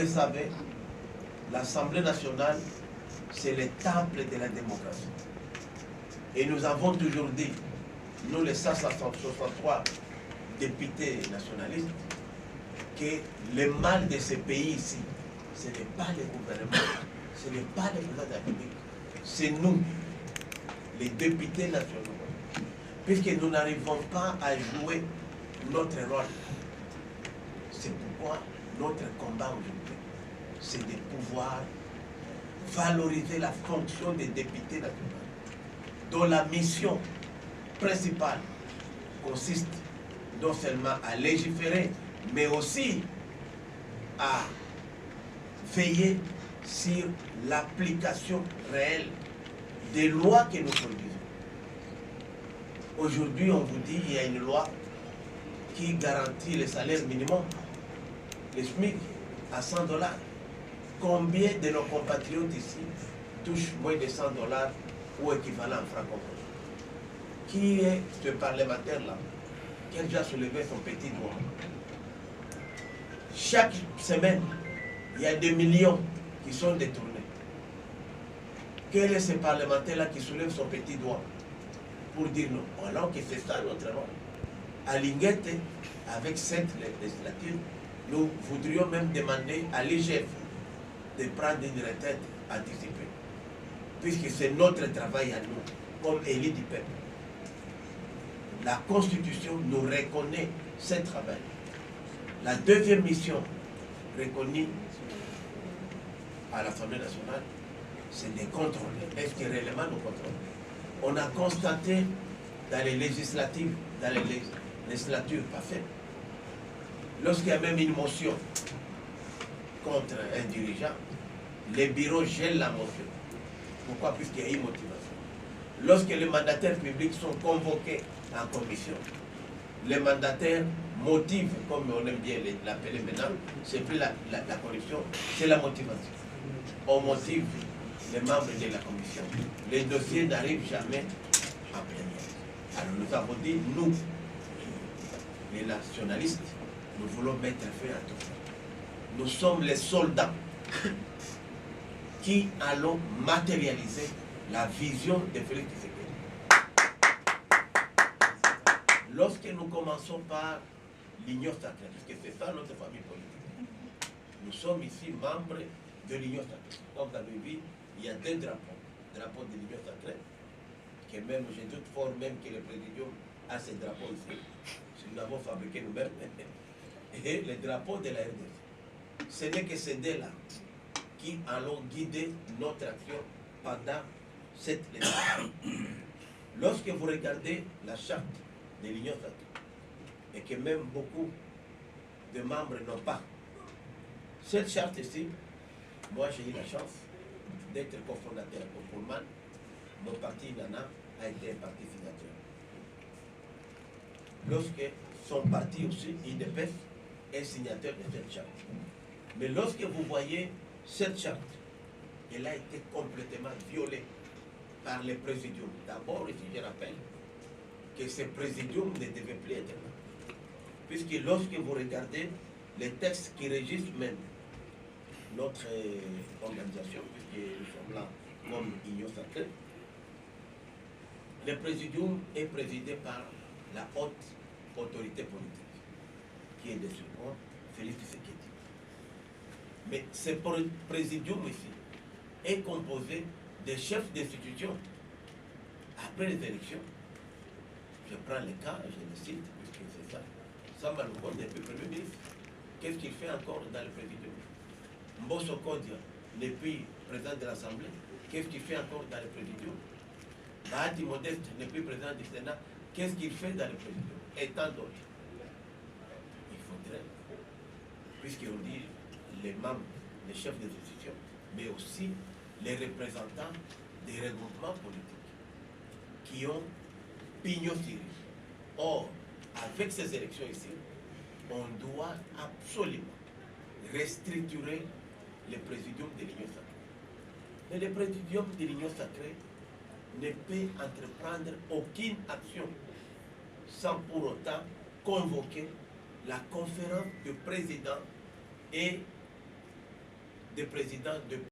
savez, l'Assemblée nationale, c'est le temple de la démocratie. Et nous avons toujours dit, nous les 163 députés nationalistes, que le mal de ce pays ici, ce n'est pas le gouvernement, ce n'est pas le président de la République, c'est nous, les députés nationaux, puisque nous n'arrivons pas à jouer notre rôle. C'est pourquoi notre combat aujourd'hui, c'est de pouvoir valoriser la fonction des députés nationaux, dont la mission principale consiste non seulement à légiférer, mais aussi à veiller sur l'application réelle des lois que nous produisons. Aujourd'hui, on vous dit qu'il y a une loi qui garantit le salaire minimum, le SMIC, à 100 $. Combien de nos compatriotes ici touchent moins de 100 $ ou équivalent en francs congolais? Qui est ce parlementaire-là qui a déjà soulevé son petit doigt? Chaque semaine, il y a des millions qui sont détournés. Quel est ce parlementaire-là qui soulève son petit doigt pour dire non? Alors que c'est ça notre rôle. À Linguette, avec cette législature, nous voudrions même demander à l'IGF de prendre une retraite anticipée, puisque c'est notre travail à nous, comme élus du peuple. La Constitution nous reconnaît ce travail. La deuxième mission reconnue à l'Assemblée nationale, c'est de contrôler. Est-ce que réellement nous contrôlons? On a constaté dans les législatives, dans les législatures passées, lorsqu'il y a même une motion contre un dirigeant, les bureaux gèlent la motion. Pourquoi? Puisqu'il y a une motivation. Lorsque les mandataires publics sont convoqués en commission, les mandataires motivent, comme on aime bien l'appeler maintenant, c'est plus la corruption, c'est la motivation. On motive les membres de la commission. Les dossiers n'arrivent jamais en plénière. Alors nous avons dit, nous, les nationalistes, nous voulons mettre fin à tout ça. Nous sommes les soldats qui allons matérialiser la vision de Félix Tshisekedi. Lorsque nous commençons par l'Union sacrée, puisque c'est ça notre famille politique, nous sommes ici membres de l'Union sacrée. Comme vous avez vu, il y a deux drapeaux. Le drapeau de l'Union sacrée, que même, je doute fort même que le président a ce drapeau ici, si nous l'avons fabriqué nous-mêmes, et le drapeau de la RDC. Ce n'est que ces deux-là qui allons guider notre action pendant cette législature. Lorsque vous regardez la charte de l'Union sacrée, et que même beaucoup de membres n'ont pas, cette charte ici, moi j'ai eu la chance d'être cofondateur pour Pullman. Mon parti Nana a été un parti signature. Lorsque son parti aussi, IDPS, est signateur de cette charte. Mais lorsque vous voyez cette charte, elle a été complètement violée par le présidium. D'abord, ici, je rappelle que ce présidium ne devait plus être là. Puisque lorsque vous regardez les textes qui régissent même notre organisation, puisque nous sommes là comme Union sacrée, le présidium est présidé par la haute autorité politique, qui est de ce point Félix Tshisekedi. Mais ce présidium ici est composé des chefs d'institution. Après les élections, je prends le cas, je le cite, puisque c'est ça, Samba Lukonde n'est plus Premier ministre. Qu'est-ce qu'il fait encore dans le présidium? Mbosso Kodia n'est plus président de l'Assemblée. Qu'est-ce qu'il fait encore dans le présidium? Bahati Modeste n'est plus président du Sénat. Qu'est-ce qu'il fait dans le présidium? Et tant d'autres. Il faudrait, puisqu'on dit les membres, les chefs d'institution, mais aussi les représentants des regroupements politiques qui ont pignon sur rue. Or, avec ces élections ici, on doit absolument restructurer le présidium de l'Union sacrée. Mais le présidium de l'Union sacrée ne peut entreprendre aucune action sans pour autant convoquer la conférence de présidents et des présidents de